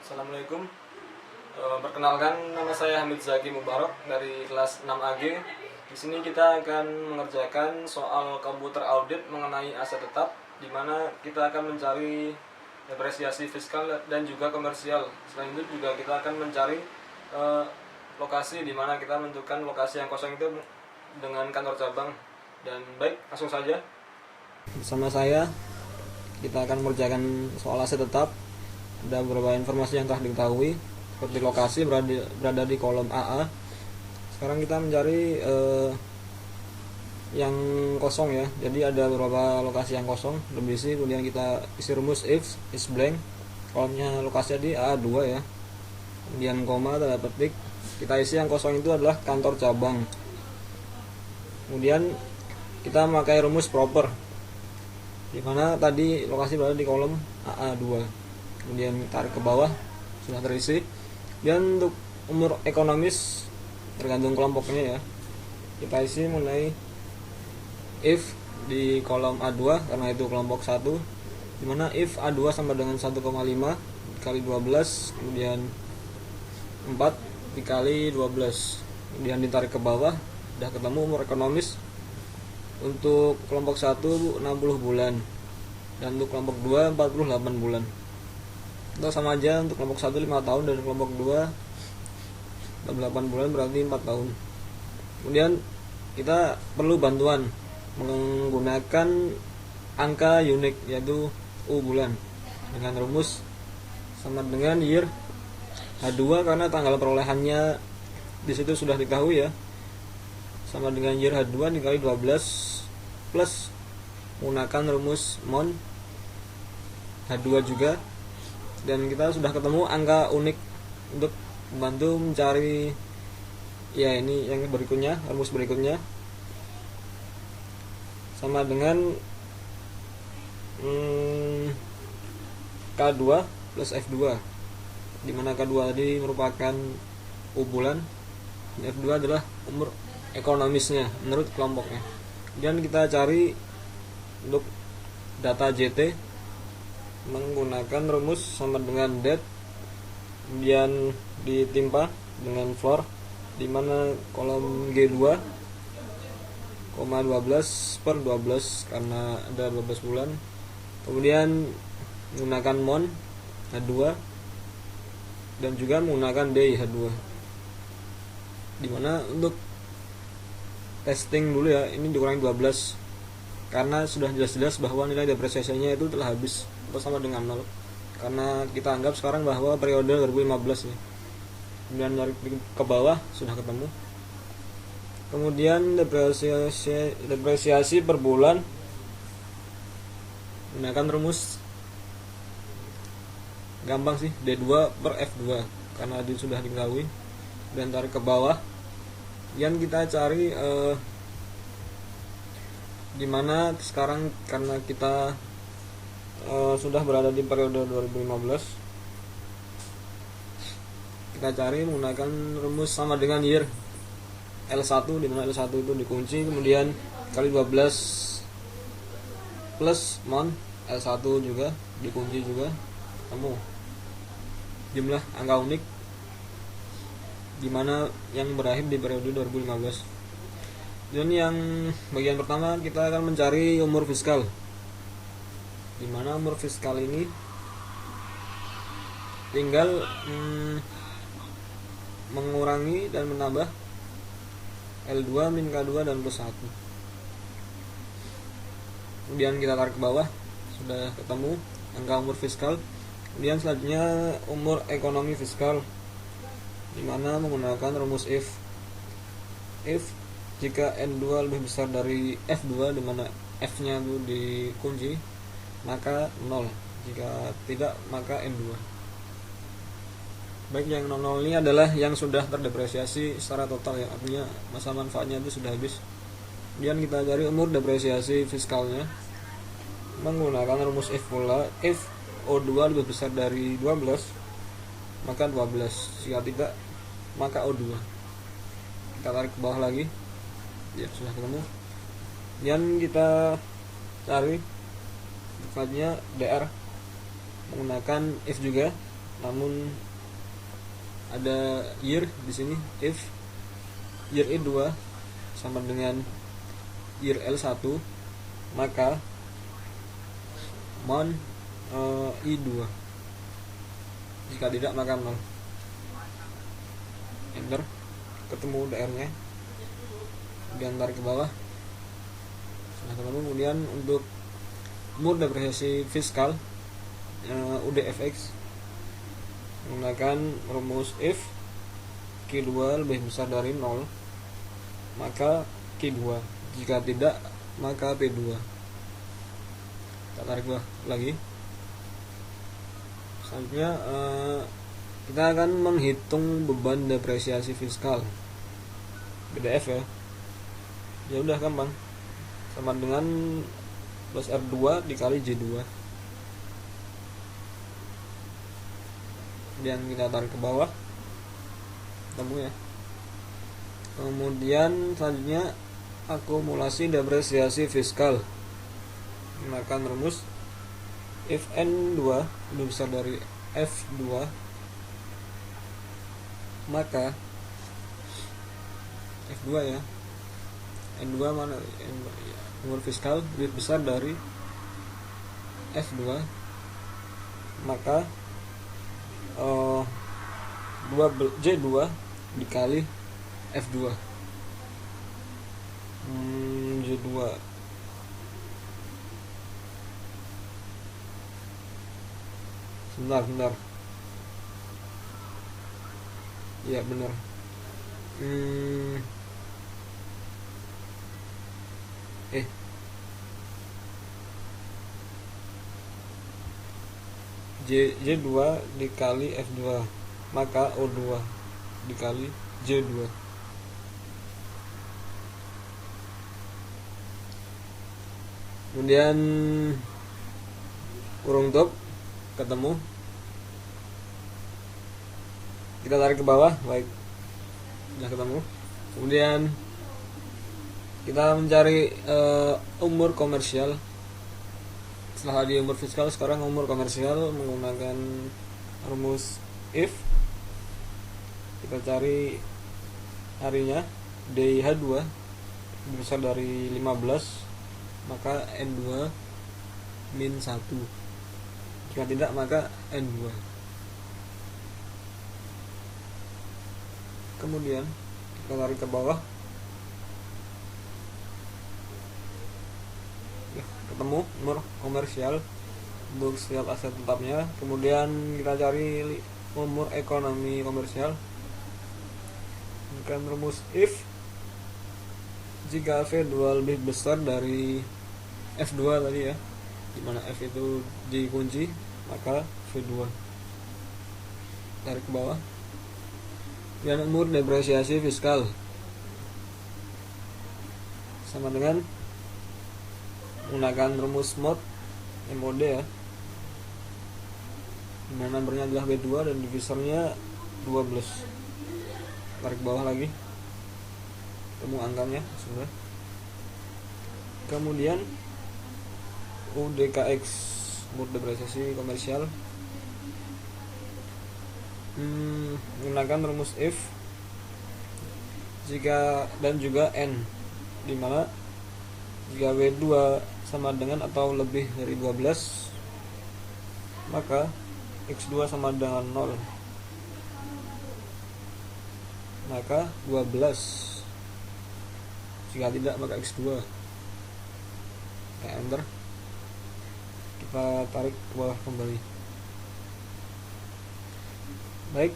Assalamualaikum. Perkenalkan, nama saya Hamid Zaki Mubarak dari kelas 6 AG. Di sini kita akan mengerjakan soal komputer audit mengenai aset tetap, di mana kita akan mencari depresiasi fiskal dan juga komersial. Selain itu juga kita akan mencari lokasi, di mana kita menentukan lokasi yang kosong itu dengan kantor cabang. Dan baik, langsung saja. Bersama saya, kita akan mengerjakan soal aset tetap. Ada beberapa informasi yang telah diketahui, seperti lokasi berada di kolom AA. Sekarang kita mencari yang kosong ya. Jadi ada beberapa lokasi yang kosong berisi, kemudian kita isi rumus if is blank. Kolomnya lokasi di AA2 ya. Kemudian koma, tanda petik. Kita isi yang kosong itu adalah kantor cabang. Kemudian kita memakai rumus proper, di mana tadi lokasi berada di kolom AA2. Kemudian tarik ke bawah, sudah terisi. Dan untuk umur ekonomis tergantung kelompoknya ya, kita isi mengenai if di kolom A2 karena itu kelompok 1, dimana if A2 sama dengan 1,5 dikali 12, kemudian 4 dikali 12, kemudian ditarik ke bawah, sudah ketemu umur ekonomis. Untuk kelompok 1 60 bulan, dan untuk kelompok 2 48 bulan. Itu sama aja, untuk kelompok 1 5 tahun dan kelompok 2 8 bulan, berarti 4 tahun. Kemudian kita perlu bantuan menggunakan angka unik, yaitu U bulan, dengan rumus sama dengan year H2 karena tanggal perolehannya di situ sudah diketahui ya, sama dengan year H2 dikali 12 plus menggunakan rumus mon H2 juga. Dan kita sudah ketemu angka unik untuk membantu mencari ya, ini yang berikutnya, rumus berikutnya sama dengan K2 plus F2, dimana K2 tadi merupakan U bulan, F2 adalah umur ekonomisnya menurut kelompoknya. Kemudian kita cari untuk data JT menggunakan rumus sama dengan date, kemudian ditimpa dengan floor, dimana kolom G2 koma 12 per 12 karena ada 12 bulan. Kemudian menggunakan mon H2 dan juga menggunakan day H2, dimana untuk testing dulu ya, ini dikurangi 12 karena sudah jelas-jelas bahwa nilai depresiasinya itu telah habis atau sama dengan 0, karena kita anggap sekarang bahwa periode 2015 ya. Kemudian dari ke bawah sudah ketemu. Kemudian depresiasi per bulan gunakan rumus gampang sih, D2 per F2 karena itu sudah diketahui. Dan tarik ke bawah, yang kita cari dimana sekarang karena kita sudah berada di periode 2015, kita cari menggunakan rumus sama dengan year L1, dimana L1 itu dikunci, kemudian kali 12 plus mon L1 juga dikunci juga, kamu jumlah angka unik dimana yang berakhir di periode 2015. Dan yang bagian pertama kita akan mencari umur fiskal, dimana umur fiskal ini tinggal mengurangi dan menambah L2 min K2 dan plus 1. Kemudian kita tarik ke bawah, sudah ketemu angka umur fiskal. Kemudian selanjutnya umur ekonomi fiskal, dimana menggunakan rumus if jika N2 lebih besar dari F2, dimana F nya itu dikunci, maka 0, jika tidak maka N2. Baik, yang 00 ini adalah yang sudah terdepresiasi secara total ya, artinya masa manfaatnya itu sudah habis. Kemudian kita cari umur depresiasi fiskalnya menggunakan rumus if pula. If O2 lebih besar dari 12 maka 12, jika tidak maka O2. Kita tarik ke bawah lagi, ya sudah ketemu. Dan kita cari selanjutnya DR menggunakan if juga, namun ada year di sini. If year E2 sama dengan year L1, maka month I2. Jika tidak maka 0. Enter, ketemu DR-nya, kemudian tarik ke bawah. Nah, kemudian untuk mode depresiasi fiskal UDFX menggunakan rumus if Q2 lebih besar dari 0 maka Q2, jika tidak maka P2. Kita tarik bawah lagi. Selanjutnya kita akan menghitung beban depresiasi fiskal BDF ya. Ya udah gampang, sama dengan plus R2 dikali J2. Kemudian kita tarik ke bawah, ketemu ya. Kemudian selanjutnya akumulasi depresiasi fiskal menggunakan rumus if N2 lebih besar dari F2, maka F2 ya, N2 mana, umur fiskal lebih besar dari F2, maka J2 dikali F2. J2 sebentar iya benar. J2 dikali F2, maka O2 dikali J2. Kemudian kurung top ketemu, kita tarik ke bawah, baik, sudah ketemu. Kemudian kita mencari umur komersial. Setelah di umur fiskal, sekarang umur komersial menggunakan rumus if. Kita cari harinya, DIH2 lebih besar dari 15, maka N2 min 1. Jika tidak maka N2. Kemudian kita tarik ke bawah, ketemu umur komersial untuk setiap aset tetapnya. Kemudian kita cari umur ekonomi komersial dengan rumus if jika V2 lebih besar dari F2 tadi ya, dimana F itu dikunci, maka V2. Tarik ke bawah. Dan umur depresiasi fiskal sama dengan menggunakan rumus MOD ya, dimana nomornya adalah B2 dan divisornya 12. Tarik bawah lagi, ketemu angkanya sudah. Kemudian UDKX mode depresiasi komersial menggunakan rumus if jika dan juga N, dimana jika W2 sama dengan atau lebih dari 12 maka X2 sama dengan 0, maka 12. Jika tidak maka X2. Enter, kita tarik ke bawah kembali. Baik,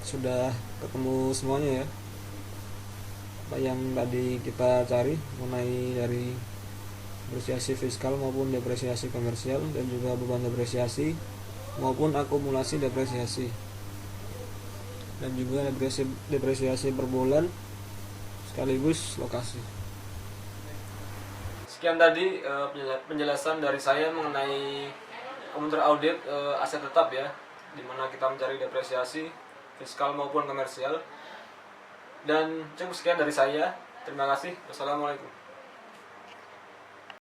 sudah ketemu semuanya ya, apa yang tadi kita cari mengenai dari depresiasi fiskal maupun depresiasi komersial, dan juga beban depresiasi maupun akumulasi depresiasi, dan juga depresiasi per bulan sekaligus lokasi. Sekian tadi penjelasan dari saya mengenai komputer audit aset tetap ya, dimana kita mencari depresiasi fiskal maupun komersial. Dan cukup sekian dari saya. Terima kasih. Wassalamualaikum.